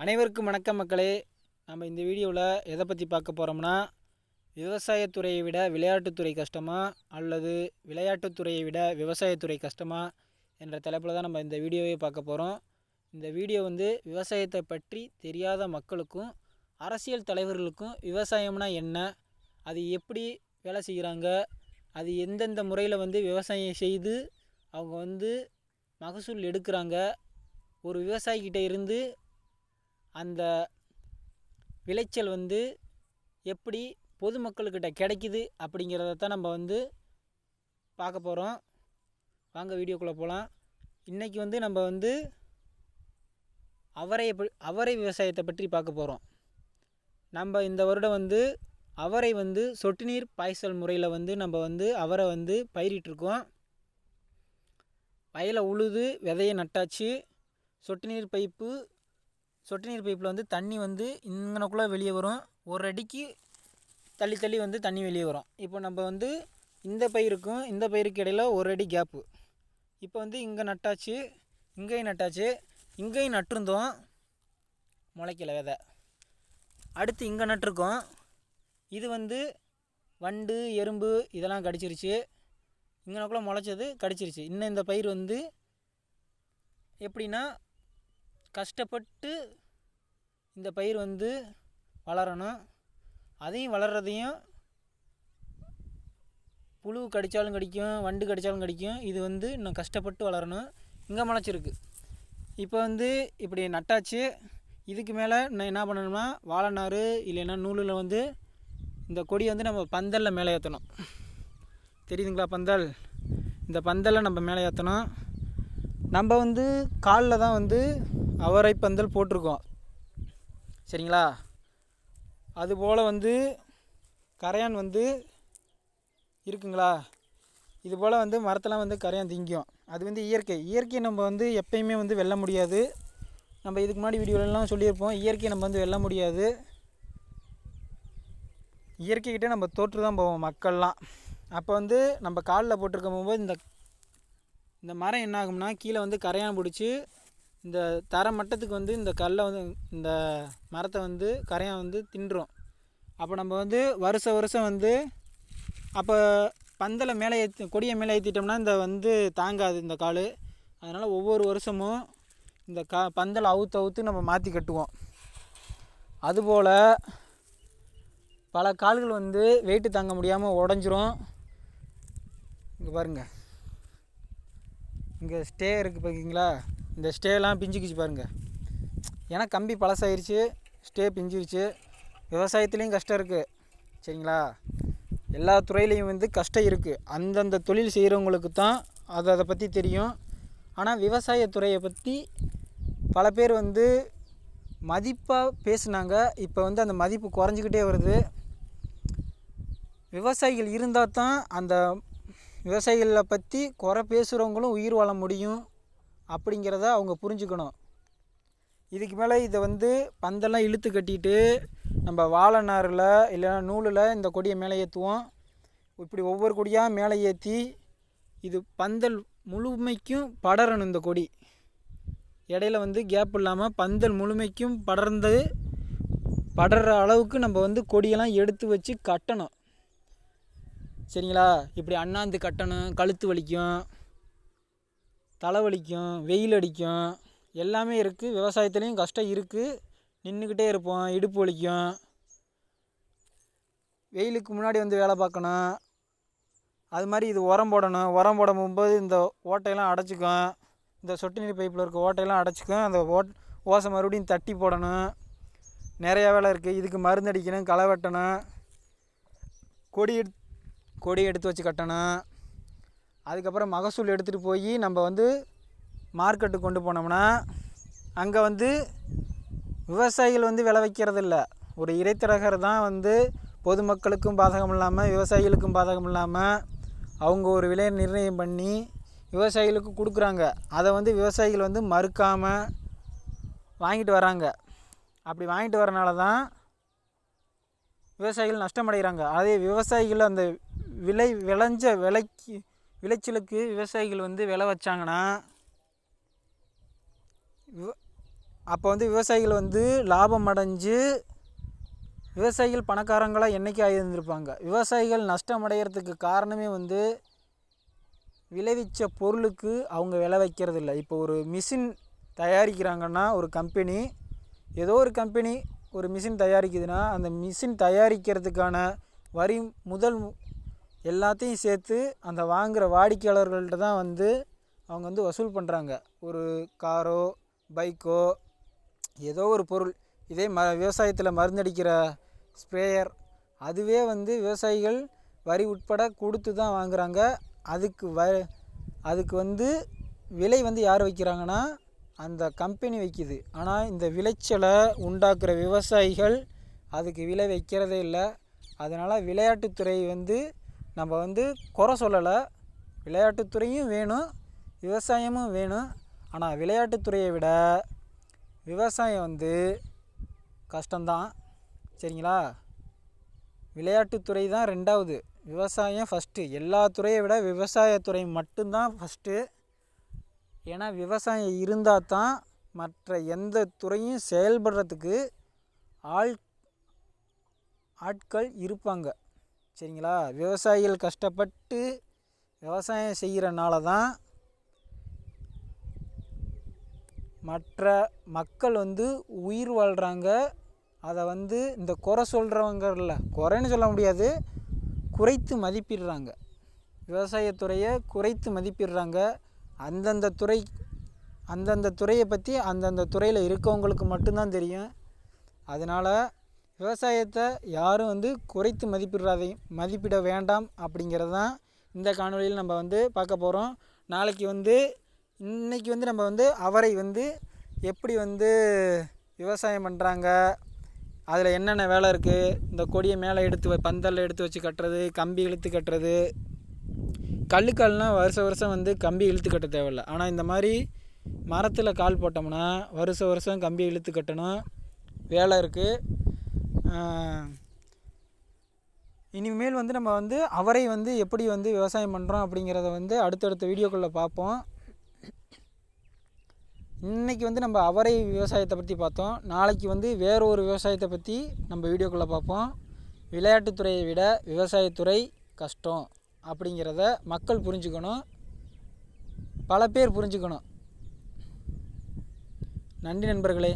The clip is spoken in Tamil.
அனைவருக்கும் வணக்கம் மக்களே. நம்ம இந்த வீடியோவில் எதை பற்றி பார்க்க போகிறோம்னா, விவசாயத்துறையை விட விளையாட்டுத்துறை கஷ்டமா அல்லது விளையாட்டுத்துறையை விட விவசாயத்துறை கஷ்டமா என்ற தலைப்பில் தான் நம்ம இந்த வீடியோவே பார்க்க போகிறோம். இந்த வீடியோ விவசாயத்தை பற்றி தெரியாத மக்களுக்கும் அரசியல் தலைவர்களுக்கும் விவசாயம்னா என்ன, அது எப்படி வேலை செய்கிறாங்க, அது எந்தெந்த முறையில் விவசாயம் செய்து அவங்க மகசூல் எடுக்கிறாங்க, ஒரு விவசாயிக்கிட்ட இருந்து அந்த விளைச்சல் எப்படி பொதுமக்கள்கிட்ட கிடைக்குது அப்படிங்கிறத தான் நம்ம பார்க்க போகிறோம். வாங்க வீடியோக்குள்ளே போகலாம். இன்றைக்கி நம்ம அவரை விவசாயத்தை பற்றி பார்க்க போகிறோம். நம்ம இந்த வருடம் அவரை சொட்டு நீர் பாய்ச்சல் முறையில் நம்ம அவரை பயிரிட்டிருக்கோம். வயலை உழுது விதையை நட்டாச்சு. சொட்டு நீர் பைப்பில் தண்ணி இங்கனக்குள்ளே வெளியே வரும். ஒரு அடிக்கு தள்ளி தண்ணி வெளியே வரும். இப்போ நம்ம இந்த பயிருக்கும் இந்த பயிருக்கு இடையில் ஒரு அடி கேப்பு. இப்போ இங்கே நட்டாச்சு, இங்கேயும் நட்டிருந்தோம், முளைக்கல விதை. அடுத்து இங்கே நட்டிருக்கோம். இது வண்டு எறும்பு இதெல்லாம் கடிச்சிருச்சு. இங்கனக்குள்ளே முளைச்சது கடிச்சிருச்சு. இன்னும் இந்த பயிர் எப்படின்னா கஷ்டப்பட்டு இந்த பயிர் வளரணும். அதையும் வளர்கிறதையும் புழு கடித்தாலும் கடிக்கும், வண்டு கடித்தாலும் கடிக்கும். இது இன்னும் கஷ்டப்பட்டு வளரணும். இங்கே முளைச்சிருக்கு. இப்போ இப்படி நட்டாச்சு. இதுக்கு மேலே நான் என்ன பண்ணணும்னா, வாழை நார் இல்லைன்னா நூலில் இந்த கொடியை நம்ம பந்தலில் மேலே ஏற்றணும். தெரியுதுங்களா பந்தல்? இந்த பந்தலை நம்ம மேலே ஏற்றணும். நம்ம காலில் தான் அவரை பந்தல் போட்டிருக்கோம், சரிங்களா? அதுபோல் கரையான் இருக்குங்களா? இதுபோல் மரத்தெல்லாம் கரையான் திங்கும். அது இயற்கையை நம்ம எப்பயுமே வெல்ல முடியாது. நம்ம இதுக்கு முன்னாடி வீடியோலலாம் சொல்லியிருப்போம், இயற்கையை நம்ம வெல்ல முடியாது. இயற்கைக்கிட்டே நம்ம தோற்று தான் போவோம் மக்கள்லாம். அப்போ நம்ம காலில் போட்டிருக்கும் போது இந்த மரம் என்ன ஆகும்னா, கீழே கரையான் பிடிச்சி இந்த தர மட்டத்துக்கு இந்த கல்லை இந்த மரத்தை கரையான் தின்றும். அப்போ நம்ம வருஷம் அப்போ பந்தலை மேலே கொடியை மேலே ஏற்றிட்டோம்னா இந்த தாங்காது இந்த கால். அதனால் ஒவ்வொரு வருஷமும் இந்த பந்தலை அவுத்து நம்ம மாற்றி கட்டுவோம். அதுபோல் பல கால்கள் வெயிட்டு தாங்க முடியாமல் உடஞ்சிரும். இங்கே பாருங்கள், இங்கே ஸ்டே இருக்குது பார்த்தீங்களா? இந்த ஸ்டேலாம் பிஞ்சிக்கிச்சு பாருங்கள். ஏன்னா கம்பி பழசாயிருச்சு, ஸ்டே பிஞ்சிருச்சு. விவசாயத்துலேயும் கஷ்டம் இருக்குது, சரிங்களா? எல்லா துறையிலையும் கஷ்டம் இருக்குது. அந்தந்த தொழில் செய்கிறவங்களுக்கு தான் அதை பற்றி தெரியும். ஆனால் விவசாயத்துறையை பற்றி பல பேர் மதிப்பாக பேசுனாங்க. இப்போ அந்த மதிப்பு குறைஞ்சிக்கிட்டே வருது. விவசாயிகள் இருந்தால் தான் அந்த விவசாயிகளை பற்றி குறை பேசுகிறவங்களும் உயிர் வாழ முடியும் அப்படிங்கிறத அவங்க புரிஞ்சுக்கணும். இதுக்கு மேலே இதை பந்தெல்லாம் இழுத்து கட்டிட்டு நம்ம வாழை நாரில் இல்லைன்னா நூலில் இந்த கொடியை மேலே ஏற்றுவோம். இப்படி ஒவ்வொரு கொடியாக மேலே ஏற்றி இது பந்தல் முழுமைக்கும் படரணும். இந்த கொடி இடையில கேப் இல்லாமல் பந்தல் முழுமைக்கும் படர்ற அளவுக்கு நம்ம கொடியெல்லாம் எடுத்து வச்சு கட்டணும், சரிங்களா? இப்படி அண்ணாந்து கட்டணும். கழுத்து வலிக்கும், தலை வலிக்கும், வெயில் அடிக்கும், எல்லாமே இருக்குது. விவசாயத்துலேயும் கஷ்டம் இருக்குது. நின்றுக்கிட்டே இருப்போம், இடுப்பு வலிக்கும். வெயிலுக்கு முன்னாடி வேலை பார்க்கணும். அது மாதிரி இது உரம் போடணும். உரம் போடும்போது இந்த ஓட்டையெல்லாம் அடைச்சிக்கும். இந்த சொட்டு நீர் பைப்பில் இருக்க ஓட்டையெல்லாம் அடைச்சிக்கும். அந்த ஓசை மறுபடியும் தட்டி போடணும். நிறையா வேலை இருக்குது. இதுக்கு மருந்து அடிக்கணும், களை வெட்டணும், கொடி எடுத்து வச்சு கட்டணும். அதுக்கப்புறம் மகசூல் எடுத்துகிட்டு போய் நம்ம மார்க்கெட்டுக்கு கொண்டு போனோம்னா அங்கே விவசாயிகள் விளை வைக்கிறதில்ல. ஒரு இடைத்தரகர் தான் பொதுமக்களுக்கும் பாதகம் இல்லாமல் விவசாயிகளுக்கும் பாதகம் இல்லாமல் அவங்க ஒரு விலையை நிர்ணயம் பண்ணி விவசாயிகளுக்கு கொடுக்குறாங்க. அதை விவசாயிகள் மறுக்காமல் வாங்கிட்டு வராங்க. அப்படி வாங்கிட்டு வரனால தான் விவசாயிகள் நஷ்டமடைகிறாங்க. அதே விவசாயிகள் அந்த விளைஞ்ச விளைச்சலுக்கு விவசாயிகள் விளை வச்சாங்கன்னா அப்போ வந்து விவசாயிகள் வந்து லாபம் அடைஞ்சு விவசாயிகள் பணக்காரங்களாக என்றைக்கு ஆகியிருந்திருப்பாங்க. விவசாயிகள் நஷ்டம் அடைகிறதுக்கு காரணமே வந்து விளைவிச்ச பொருளுக்கு அவங்க விலை வைக்கிறதில்ல. இப்போ ஒரு மிஷின் தயாரிக்கிறாங்கன்னா ஒரு கம்பெனி, ஏதோ ஒரு கம்பெனி ஒரு மிஷின் தயாரிக்குதுன்னா அந்த மிஷின் தயாரிக்கிறதுக்கான வரி முதல் எல்லாத்தையும் சேர்த்து அந்த வாங்குகிற வாடிக்கையாளர்கள்ட்ட தான் வந்து அவங்க வந்து வசூல் பண்ணுறாங்க. ஒரு காரோ பைக்கோ ஏதோ ஒரு பொருள், இதே விவசாயத்தில் மருந்தடிக்கிற ஸ்ப்ரேயர், அதுவே வந்து விவசாயிகள் வரி உட்பட கொடுத்து தான் வாங்குகிறாங்க. அதுக்கு வந்து விலை வந்து யார் வைக்கிறாங்கன்னா அந்த கம்பெனி வைக்குது. ஆனால் இந்த விளைச்சலை உண்டாக்குற விவசாயிகள் அதுக்கு விலை வைக்கிறதே இல்லை. அதனால் விளையாட்டுத்துறை வந்து நம்ம வந்து குறை சொல்லலை. விளையாட்டுத்துறையும் வேணும், விவசாயமும் வேணும். ஆனால் விளையாட்டுத்துறையை விட விவசாயம் வந்து கஷ்டம்தான். சரிங்களா? விளையாட்டுத்துறை தான் ரெண்டாவது, விவசாயம் ஃபஸ்ட்டு. எல்லா துறையை விட விவசாயத்துறை மட்டும்தான் ஃபஸ்ட்டு. ஏன்னா விவசாயம் இருந்தால் தான் மற்ற எந்த துறையும் செயல்படுறதுக்கு ஆட்கள் இருப்பாங்க. சரிங்களா? விவசாயிகள் கஷ்டப்பட்டு விவசாயம் செய்கிறனால தான் மற்ற மக்கள் வந்து உயிர் வாழ்கிறாங்க. அதை வந்து இந்த குறை சொல்கிறவங்கல்ல, குறைன்னு சொல்ல முடியாது, குறைத்து மதிப்பிடுறாங்க. விவசாயத்துறையை குறைத்து மதிப்பிடுறாங்க. அந்தந்த துறையை பற்றி அந்தந்த துறையில் இருக்கவங்களுக்கு மட்டும்தான் தெரியும். அதனால் விவசாயத்தை யாரும் வந்து குறைத்து மதிப்பிட வேண்டாம் அப்படிங்கிறது தான் இந்த காணொலியில் நம்ம வந்து பார்க்க போகிறோம். இன்றைக்கி வந்து நம்ம வந்து அவரை வந்து எப்படி வந்து விவசாயம் பண்ணுறாங்க, அதில் என்னென்ன வேலை இருக்குது, இந்த கொடியை மேலே பந்தலில் எடுத்து வச்சு கட்டுறது, கம்பி இழுத்து கட்டுறது. கல்லுக்கால்னால் வருஷம் வந்து கம்பி இழுத்து கட்ட தேவையில்லை. ஆனால் இந்த மாதிரி மரத்தில் கால் போட்டோம்னா வருஷம் கம்பி இழுத்து கட்டணும், வேலை இருக்குது. இனிமேல் வந்து நம்ம வந்து அவரை வந்து எப்படி வந்து விவசாயம் பண்ணுறோம் அப்படிங்கிறத வந்து அடுத்தடுத்த வீடியோக்களில் பார்ப்போம். இன்றைக்கி வந்து நம்ம அவரை விவசாயத்தை பற்றி பார்த்தோம். நாளைக்கு வந்து வேறு ஒரு விவசாயத்தை பற்றி நம்ம வீடியோக்குள்ளே பார்ப்போம். விளையாட்டுத்துறையை விட விவசாயத்துறை கஷ்டம் அப்படிங்கிறத மக்கள் புரிஞ்சுக்கணும், பல பேர் புரிஞ்சுக்கணும். நன்றி நண்பர்களே.